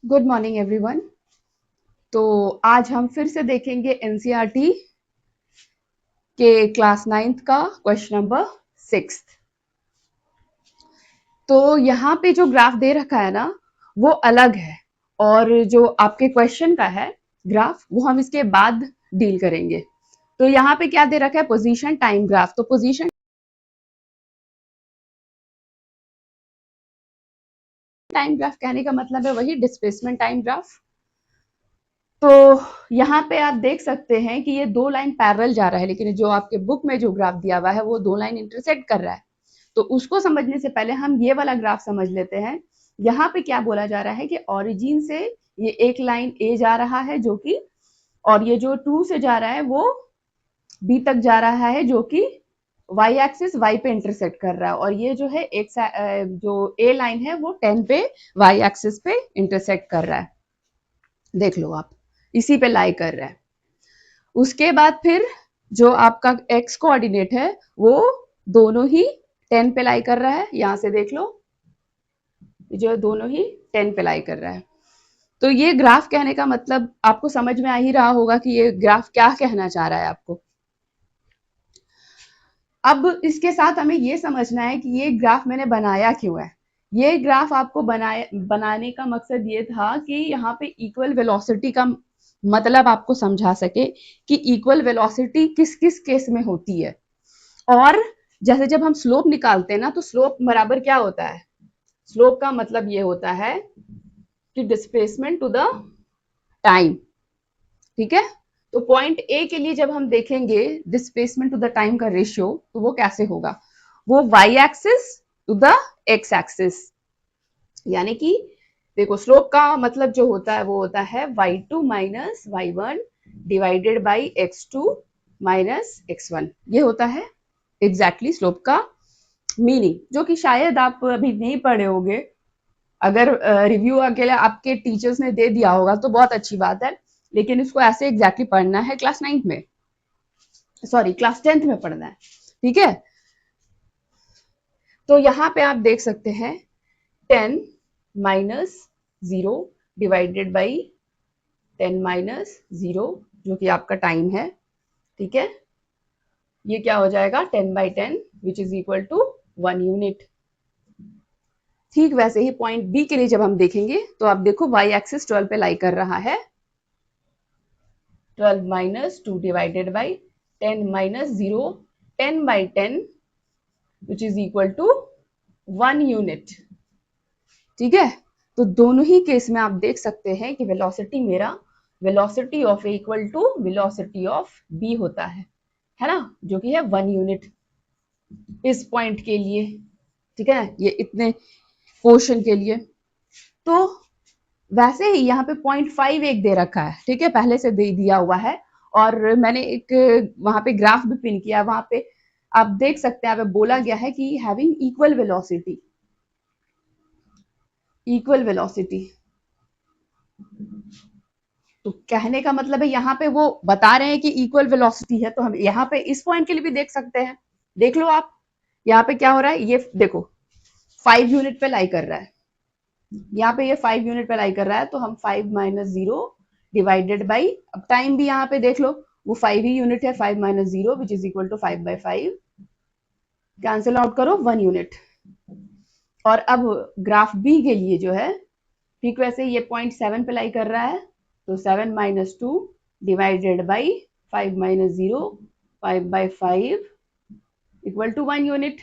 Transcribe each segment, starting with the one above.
Good morning everyone. तो आज हम फिर से देखेंगे एनसीईआरटी के क्लास 9th का क्वेश्चन नंबर 6। तो यहाँ पे जो ग्राफ दे रखा है ना वो अलग है, और जो आपके क्वेश्चन का है ग्राफ वो हम इसके बाद डील करेंगे। तो यहाँ पे क्या दे रखा है, पोजीशन टाइम ग्राफ। तो पोजीशन टाइम ग्राफ कहने का मतलब है वही डिस्प्लेसमेंट टाइम ग्राफ। तो यहाँ पे आप देख सकते हैं कि ये दो लाइन पैरेलल जा रहा है, लेकिन जो आपके बुक में जो ग्राफ दिया हुआ है वो दो लाइन इंटरसेक्ट कर रहा है। तो उसको समझने से पहले हम ये वाला ग्राफ समझ लेते हैं। यहाँ पे क्या बोला जा रहा है कि ओरिजिन से ये एक लाइन ए जा रहा है जो कि, और ये जो 2 से जा रहा है वो बी तक जा रहा है जो कि वाई एक्सिस वाई पे इंटरसेक्ट कर रहा है, और ये जो है एक जो ए लाइन है वो 10 पे वाई एक्सिस पे इंटरसेक्ट कर रहा है। देख लो आप, इसी पे लाई कर रहा है। उसके बाद फिर जो आपका एक्स कोऑर्डिनेट है वो दोनों ही 10 पे लाई कर रहा है। यहां से देख लो, जो दोनों ही 10 पे लाई कर रहा है। तो ये ग्राफ कहने का मतलब आपको समझ में आ ही रहा होगा कि ये ग्राफ क्या कहना चाह रहा है आपको। अब इसके साथ हमें ये समझना है कि ये ग्राफ मैंने बनाया क्यों है। ये ग्राफ आपको बनाने का मकसद ये था कि यहाँ पे इक्वल वेलोसिटी का मतलब आपको समझा सके कि इक्वल वेलोसिटी किस किस केस में होती है। और जैसे जब हम स्लोप निकालते हैं ना, तो स्लोप बराबर क्या होता है, स्लोप का मतलब ये होता है कि डिस्प्लेसमेंट टू द टाइम। ठीक है, तो पॉइंट ए के लिए जब हम देखेंगे डिस्प्लेसमेंट टू द टाइम का रेशियो, तो वो कैसे होगा, वो Y axis to the X axis. यानी कि देखो, स्लोप का मतलब जो होता है वो होता है y2 minus y1 divided by x2 minus x1। ये होता है एग्जैक्टली स्लोप का मीनिंग, जो कि शायद आप अभी नहीं पढ़े होंगे। अगर रिव्यू अकेले आपके टीचर्स ने दे दिया होगा तो बहुत अच्छी बात है, लेकिन इसको ऐसे एग्जैक्टली पढ़ना है क्लास 9th में, सॉरी क्लास 10th में पढ़ना है। ठीक है, तो यहाँ पे आप देख सकते हैं 10 माइनस 0 डिवाइडेड बाई 10 माइनस 0, जो कि आपका टाइम है। ठीक है, ये क्या हो जाएगा 10/10 which is equal to 1 unit. ठीक वैसे ही पॉइंट बी के लिए जब हम देखेंगे तो आप देखो वाई एक्सिस 12 पे लाई कर रहा है। 12 minus 2 divided by 10 minus 0, 10/10 which is equal to 1 unit. ठीक है, तो दोनों ही केस में आप देख सकते हैं कि वेलोसिटी मेरा velocity of A equal to velocity of B होता है ना, जो कि है 1 यूनिट इस पॉइंट के लिए। ठीक है, ये इतने पोर्शन के लिए। तो वैसे ही यहाँ पे 0.5 एक दे रखा है, ठीक है, पहले से दे दिया हुआ है। और मैंने एक वहां पे ग्राफ भी पिन किया, वहां पे आप देख सकते हैं, बोला गया है कि having equal velocity, equal velocity. तो कहने का मतलब है यहाँ पे वो बता रहे हैं कि इक्वल वेलोसिटी है, तो हम यहाँ पे इस पॉइंट के लिए भी देख सकते हैं। देख लो आप, यहाँ पे क्या हो रहा है, ये देखो 5 यूनिट पे लाई कर रहा है। यहाँ पे ये 5 यूनिट पे लाई कर रहा है, तो हम 5 माइनस 0 डिवाइडेड बाई, अब टाइम भी यहाँ पे देख लो वो 5 ही यूनिट है, 5 minus 0 which is equal to 5/5। Cancel out करो 1 यूनिट। और अब ग्राफ बी के लिए जो है, ठीक वैसे ये 0.7 पे लाई कर रहा है, तो 7 minus 2 divided by 5 minus 0, 5/5 equal to 1 unit.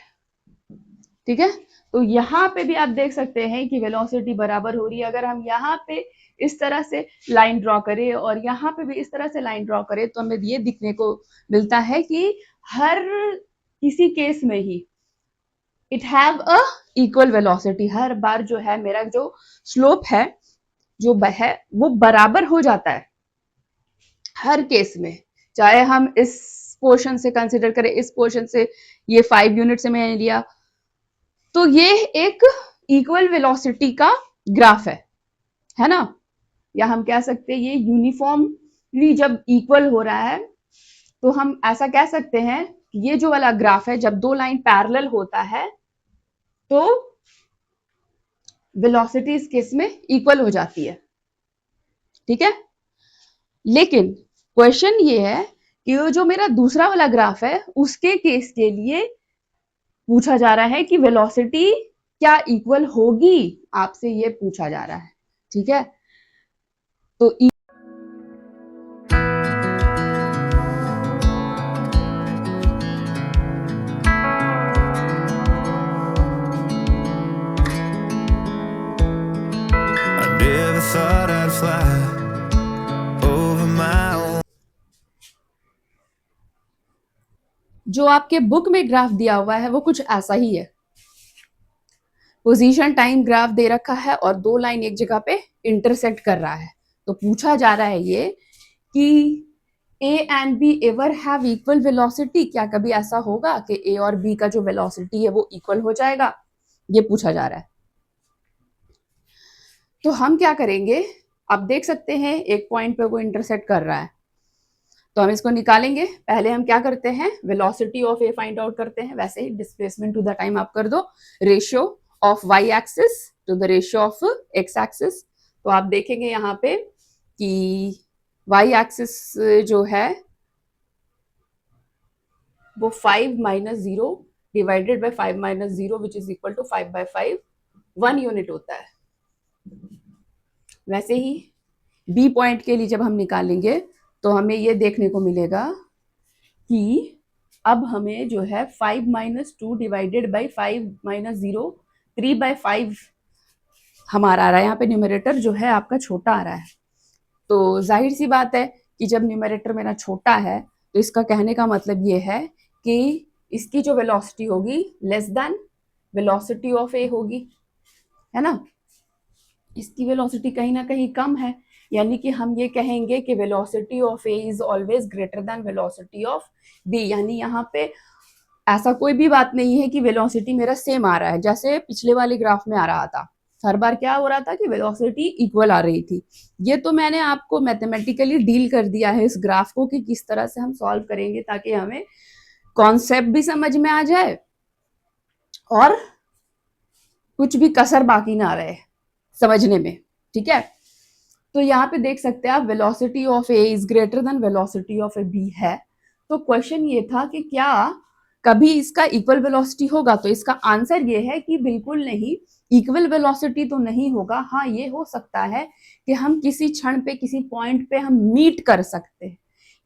ठीक है, तो यहाँ पे भी आप देख सकते हैं कि वेलोसिटी बराबर हो रही है। अगर हम यहाँ पे इस तरह से लाइन ड्रॉ करें और यहाँ पे भी इस तरह से लाइन ड्रॉ करें, तो हमें ये दिखने को मिलता है कि हर किसी केस में ही it have a equal velocity. हर बार जो है मेरा जो स्लोप है जो है वो बराबर हो जाता है हर केस में। चाहे हम इस पोर्शन से कंसिडर करें, इस पोर्शन से, ये 5 यूनिट से मैंने लिया, तो ये एक इक्वल वेलोसिटी का ग्राफ है ना। या हम कह सकते हैं ये यूनिफॉर्मली जब इक्वल हो रहा है, तो हम ऐसा कह सकते हैं कि ये जो वाला ग्राफ है जब दो लाइन पैरेलल होता है तो वेलोसिटी इस केस में इक्वल हो जाती है। ठीक है। लेकिन क्वेश्चन ये है कि वो जो मेरा दूसरा वाला ग्राफ है उसके केस के लिए पूछा जा रहा है कि वेलोसिटी क्या इक्वल होगी, आपसे ये पूछा जा रहा है। ठीक है, तो जो आपके बुक में ग्राफ दिया हुआ है वो कुछ ऐसा ही है। पोजीशन टाइम ग्राफ दे रखा है और दो लाइन एक जगह पे इंटरसेक्ट कर रहा है। तो पूछा जा रहा है ये कि A and be ever have equal velocity, क्या कभी ऐसा होगा कि ए और बी का जो वेलोसिटी है वो इक्वल हो जाएगा, ये पूछा जा रहा है। तो हम क्या करेंगे, आप देख सकते हैं एक पॉइंट पे वो इंटरसेक्ट कर रहा है, तो हम इसको निकालेंगे। पहले हम क्या करते हैं, velocity of A find out करते हैं। वैसे ही डिस्प्लेसमेंट टू द टाइम आप कर दो, ratio of Y axis to the ratio of X axis. तो आप देखेंगे यहाँ पे कि वाई एक्सिस जो है वो 5 minus 0 divided by 5 minus 0 which is equal to 5/5 1 unit होता है। वैसे ही बी पॉइंट के लिए जब हम निकालेंगे तो हमें ये देखने को मिलेगा कि अब हमें जो है 5 माइनस 2 डिवाइडेड बाई 5 माइनस 0 3/5 हमारा आ रहा है। यहाँ पे न्यूमरेटर जो है आपका छोटा आ रहा है, तो जाहिर सी बात है कि जब न्यूमरेटर मेरा छोटा है तो इसका कहने का मतलब ये है कि इसकी जो वेलोसिटी होगी लेस देन वेलोसिटी ऑफ ए होगी, है ना। इसकी वेलोसिटी कहीं ना कहीं कम है, यानी कि हम ये कहेंगे कि velocity of A is always greater than velocity of B. यानी यहाँ पे ऐसा कोई भी बात नहीं है कि वेलोसिटी मेरा सेम आ रहा है जैसे पिछले वाले ग्राफ में आ रहा था। हर बार क्या हो रहा था कि वेलोसिटी इक्वल आ रही थी। ये तो मैंने आपको मैथमेटिकली डील कर दिया है इस ग्राफ को कि किस तरह से हम सॉल्व करेंगे ताकि हमें कॉन्सेप्ट भी समझ में आ जाए और कुछ भी कसर बाकी ना रहे समझने में। ठीक है, तो यहाँ पे देख सकते हैं आप velocity of A is greater than velocity of A B है। तो क्वेश्चन ये था कि क्या कभी इसका इक्वल वेलोसिटी होगा, तो इसका आंसर ये है कि बिल्कुल नहीं, इक्वल वेलोसिटी तो नहीं होगा। हाँ, ये हो सकता है कि हम किसी क्षण पे किसी पॉइंट पे हम मीट कर सकते हैं।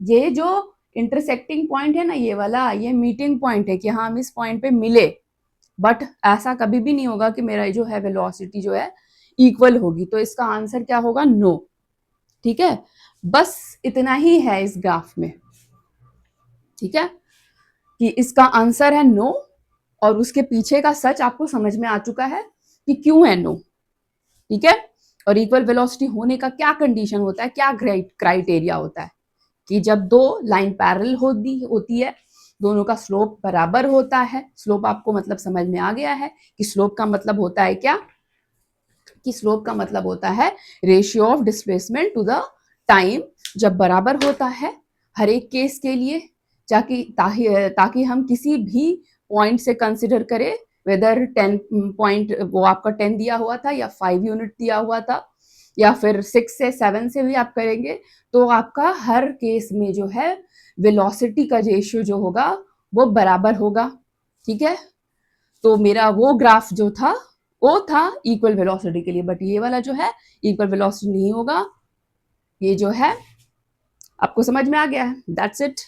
ये जो इंटरसेक्टिंग पॉइंट है ना, ये वाला, ये मीटिंग पॉइंट है कि हाँ हम इस पॉइंट पे मिले, बट ऐसा कभी भी नहीं होगा कि मेरा जो है वेलोसिटी जो है इक्वल होगी। तो इसका आंसर क्या होगा, नो। ठीक है, बस इतना ही है इस ग्राफ में। ठीक है, कि इसका आंसर है नो, और उसके पीछे का सच आपको समझ में आ चुका है कि क्यों है नो। ठीक है, और इक्वल वेलोसिटी होने का क्या कंडीशन होता है, क्या क्राइटेरिया होता है कि जब दो लाइन पैरेलल होती है, दोनों का स्लोप बराबर होता है। स्लोप आपको मतलब समझ में आ गया है कि स्लोप का मतलब होता है क्या, कि स्लोप का मतलब होता है ratio of displacement to the time, जब बराबर होता है हर एक केस के लिए, ताकि हम किसी भी पॉइंट से कंसिडर करें, वेदर 10 पॉइंट वो आपका 10 दिया हुआ था या 5 यूनिट दिया हुआ था या फिर 6 से 7 से भी आप करेंगे, तो आपका हर केस में जो है वेलोसिटी का रेशियो जो होगा वो बराबर होगा। ठीक है, तो मेरा वो ग्राफ जो था वो था इक्वल वेलोसिटी के लिए, बट ये वाला जो है इक्वल वेलोसिटी नहीं होगा। ये जो है आपको समझ में आ गया है, दैट्स इट।